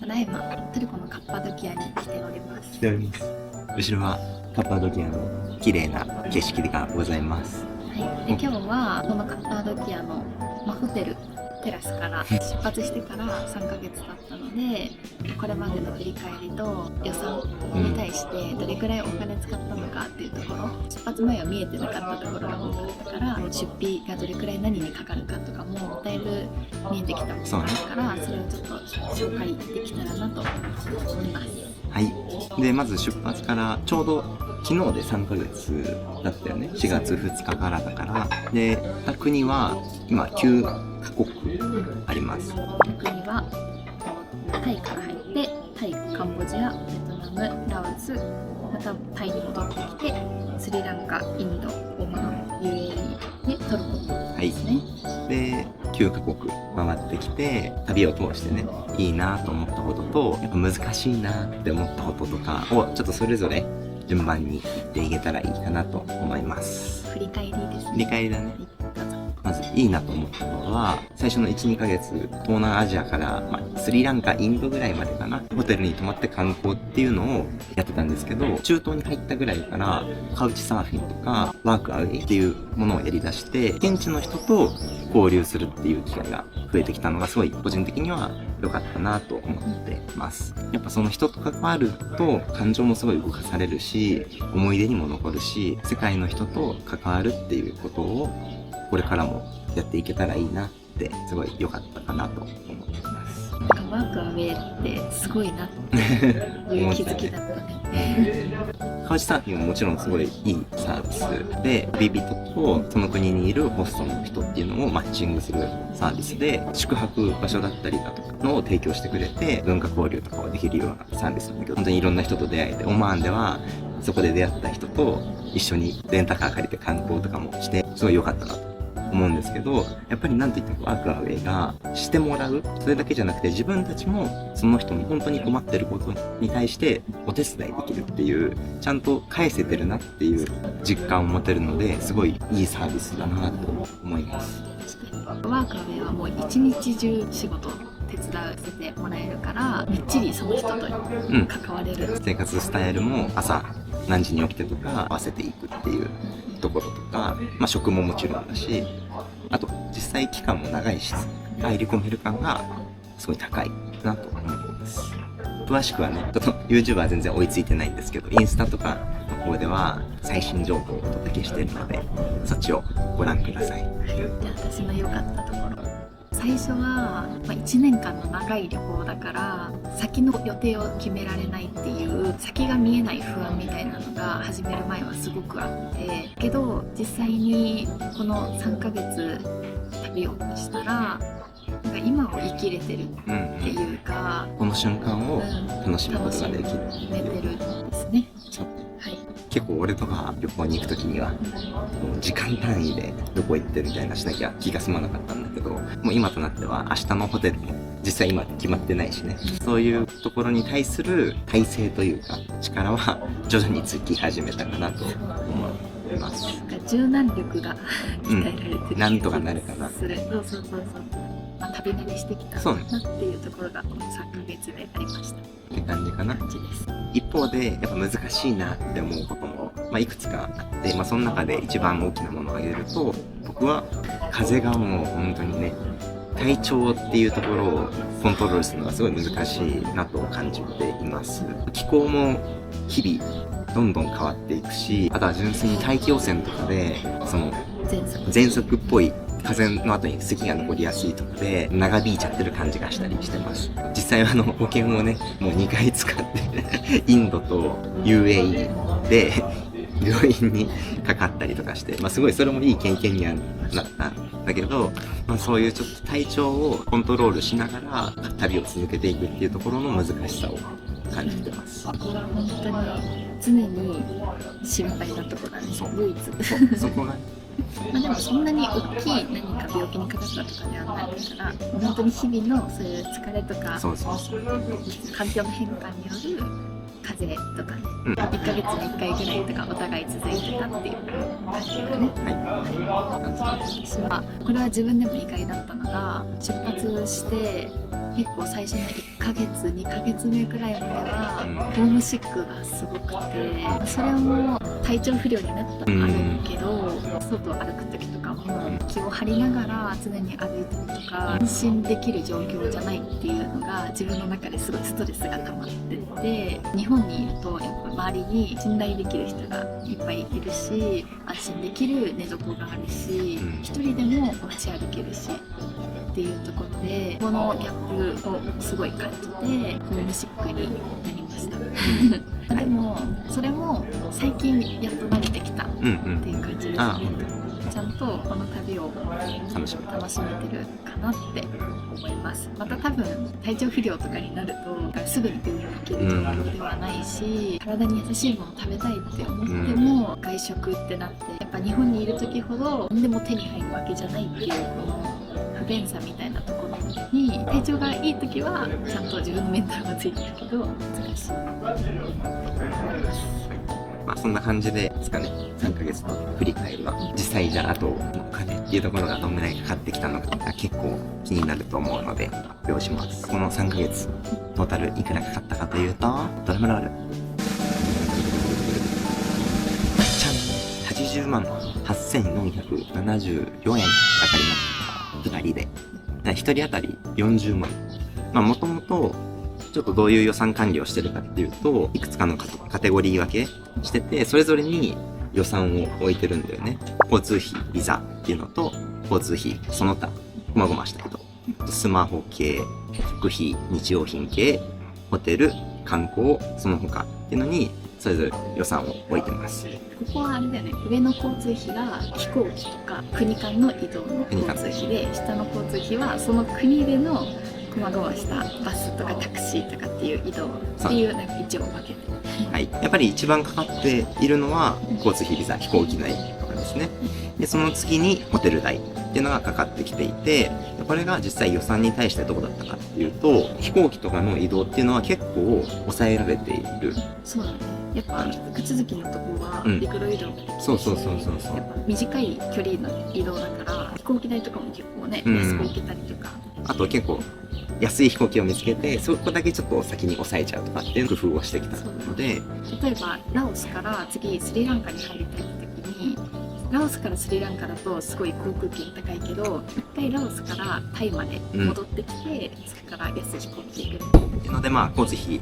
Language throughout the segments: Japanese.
ただいまトルコのカッパドキアに来ております。しております。後ろはカッパドキアの綺麗な景色がございます。はい、で今日はこのカッパドキアの、ホテルテラスから出発してから3ヶ月経ったので、これまでの振り返りと予算に対してどれくらいお金使ったのかっていうところ、出発前は見えてなかったところが多かったから、出費がどれくらい何にかかるかとかもだいぶ見えてきたものだから、それをちょっと紹介できたらなと思います。はい。でまず出発からちょうど昨日で3ヶ月だったよね。4月2日からだから。で国は今9カ国あります。国はタイから入ってタイ、カンボジア、ベトナム、ラオス、またタイに戻ってきてスリランカ、インド、オマーン、UAE でトルコですね。で9カ国回ってきて、旅を通してね、いいなと思ったこととやっぱ難しいなって思ったこととかをちょっとそれぞれ順番に言っていけたらいいかなと思います。振り返りですね。振り返りだね。まずいいなと思ったのは、最初の 1,2 ヶ月東南アジアから、スリランカ、インドぐらいまでかな、ホテルに泊まって観光っていうのをやってたんですけど、中東に入ったぐらいからカウチサーフィンとかワークアウェイっていうものをやりだして、現地の人と交流するっていう機会が増えてきたのがすごい個人的には良かったなと思ってます。やっぱその人と関わると感情もすごい動かされるし、思い出にも残るし、世界の人と関わるっていうことをこれからもやっていけたらいいなってすごい良かったかなと思ってます。なんかワークアウェイってすごいなっていう気づきだったね。カウチサーフィンももちろんすごいいいサービスで、旅人とその国にいるホストの人っていうのをマッチングするサービスで、宿泊場所だったりだとかのを提供してくれて、文化交流とかをできるようなサービスなんだけど、本当にいろんな人と出会えて、オマーンではそこで出会った人と一緒にレンタカー借りて観光とかもして、すごい良かったなと思うんですけど、やっぱりなんといってもワークアウェイがしてもらう、それだけじゃなくて自分たちもその人の本当に困ってることに対してお手伝いできるっていう、ちゃんと返せてるなっていう実感を持てるので、すごいいいサービスだなと思います。ワークアウェイはもう一日中仕事手伝わせてもらえるから、みっちりその人と関われる、生活スタイルも朝何時に起きてとか合わせていくっていうところとか、食ももちろんだし、あと実際期間も長いし、入り込める感がすごい高いなと思います。詳しくはね、ちょっと YouTube は全然追いついてないんですけど、インスタとかの方では最新情報をお届けしているので、そっちをご覧ください。じゃあ私の良かったところ、最初は、1年間の長い旅行だから先の予定を決められないっていう先が見えない不安みたいなのが始める前はすごくあって、けど実際にこの3ヶ月旅をしたら、なんか今を生きれてるっていうか、この瞬間を楽しむことができる。楽しめてるんですね。はい。結構俺とか旅行に行くときにはもう時間単位でどこ行ってみたいなしなきゃ気が済まなかったんだけど、もう今となっては明日のホテルも実際今決まってないしね、そういうところに対する耐性というか力は徐々につき始めたかなと思います。柔軟力が鍛えられてる、なんとかなるかな。そう。旅慣れしてきたなっていうところがこの3ヶ月でありましたって感じかな。感じです。一方でやっぱ難しいなって思うことも、いくつかあって、その中で一番大きなものを挙げると、僕は風がもう本当にね、体調っていうところをコントロールするのがすごい難しいなと感じています。気候も日々どんどん変わっていくし、あとは純粋に大気汚染とかでその喘息っぽい風邪の後に咳が残りやすいとかで長引いちゃってる感じがしたりしてます。実際は保険をねもう2回使ってインドと UAE で病院にかかったりとかして、すごいそれもいい経験にはなったんだけど、そういうちょっと体調をコントロールしながら旅を続けていくっていうところの難しさを感じてます。本当に常に心配なところなんですよ、唯一。そこがでもそんなに大きい何か病気にかかったとかではないから、本当に日々のそういう疲れとか環境の変化による風邪とかね、うん1ヶ月に1回ぐらいとかお互い続いてたっていう感じだね。私はこれは自分でも意外だったのが、出発して結構最初の1ヶ月2ヶ月目くらいまではホームシックがすごくて、それも体調不良になったのもあるけど、外を歩く時とかも気を張りながら常に歩いたりとか、安心できる状況じゃないっていうのが自分の中ですごいストレスが溜まってて、日本にいるとやっぱ周りに信頼できる人がいっぱいいるし、安心できる寝床があるし、一人でも街歩けるしっていうところで、このギャップをすごい感じてホームシックになりましたでもそれも最近やっと慣れてきたっていう感じですね。ちゃんとこの旅を楽しめてるかなって思います。また多分体調不良とかになるとすぐに病院に行ける状況ではないし、体に優しいものを食べたいって思っても外食ってなって、やっぱ日本にいる時ほど何でも手に入るわけじゃないっていうこの不便さみたいなところに、体調がいい時はちゃんと自分のメンタルがついてるけど難しい。まあそんな感じでですかね、3ヶ月の振り返りは。実際じゃあ、あとお金っていうところがどんぐらいかかってきたのか結構気になると思うので発表します。この3ヶ月トータルいくらかかったかというと、ドラムロールじゃん、80万8474円かかりました。2人で1人当たり40万。まあもともとちょっとどういう予算管理をしてるかっていうと、いくつかのカテゴリー分けしてて、それぞれに予算を置いてるんだよね。交通費、ビザっていうのと、交通費、その他、こまごましたけど、スマホ系、食費、日用品系、ホテル、観光、その他っていうのに、それぞれ予算を置いてます。ここはあれだよね、上の交通費が飛行機とか国間の移動の交通費で、下の交通費はその国でのこまごましたバスとかタクシーとかっていう移動っていうなんか一応分けて、はい、やっぱり一番かかっているのは交通費、ビザ、飛行機代とかですね。でその次にホテル代っていうのがかかってきていて、これが実際予算に対してどうだったかっていうと、飛行機とかの移動っていうのは結構抑えられている。そうだね、やっぱ手続きのとこは陸路移動ができるし、そうやっぱ短い距離の移動だから飛行機代とかも結構ね、安く行けたりとか、あと結構安い飛行機を見つけて、そこだけちょっと先に抑えちゃうとかっていう工夫をしてきたので、例えばラオスから次スリランカに入りたい時に、ラオスからスリランカだとすごい航空券高いけど、一回ラオスからタイまで戻ってきて、そこから安い飛行機で行くっていうので、まあ交通費、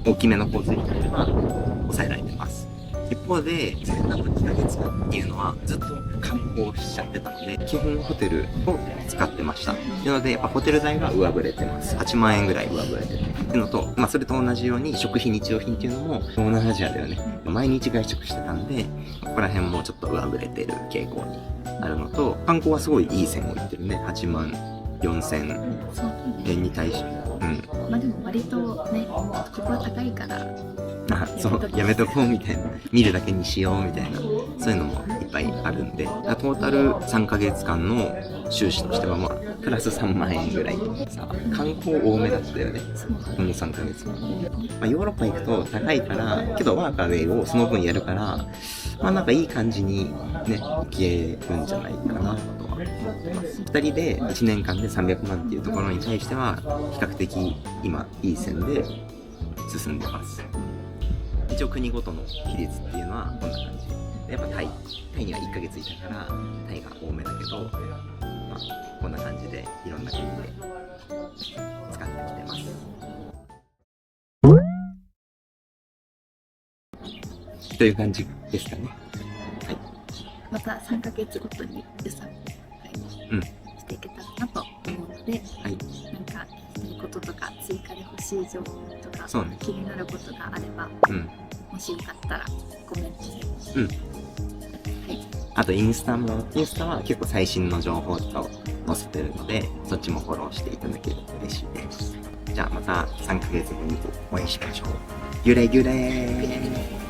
大きめの交通費は抑えられてます。一方で前半の2ヶ月間っていうのはずっと観光しちゃってたので、基本ホテルを使ってました。なのでやっぱホテル代が上振れてます。8万円ぐらい上振れてるっていうのと、まあそれと同じように食費、日用品っていうのも東南アジアだよね、毎日外食してたんで、ここら辺もちょっと上振れてる傾向にあるのと、観光はすごいいい線をいってるね。8万4000円に対して、まあでも割とね、ここは高いからそうやめとこうみたいな、見るだけにしようみたいな、そういうのもいっぱいあるんで、トータル3ヶ月間の収支としてはまあプラス3万円ぐらい。さあ観光多めだったよね、この3ヶ月間。まあ、ヨーロッパ行くと高いから、けどワーカーウェイをその分やるから、まあなんかいい感じにね行けるんじゃないかなとは思ってます。2人で1年間で300万っていうところに対しては比較的今いい線で進んでます。一応国ごとの比率っていうのはこんな感じ。やっぱタイには1ヶ月いたからタイが多めだけど、まあこんな感じでいろんな国で使ってきてます。という感じですかね。はい。また3ヶ月ごとに予算をしていけたらなと思うので、はい、なんか聞きたいこととか追加で欲しい情報とか、そうね、気になることがあれば、もしよかったらコメントで。はい。あとインスタは結構最新の情報とかを載せてるので、そっちもフォローしていただけると嬉しいです。じゃあまた3ヶ月後にお会いしましょう。ギュレギュレー。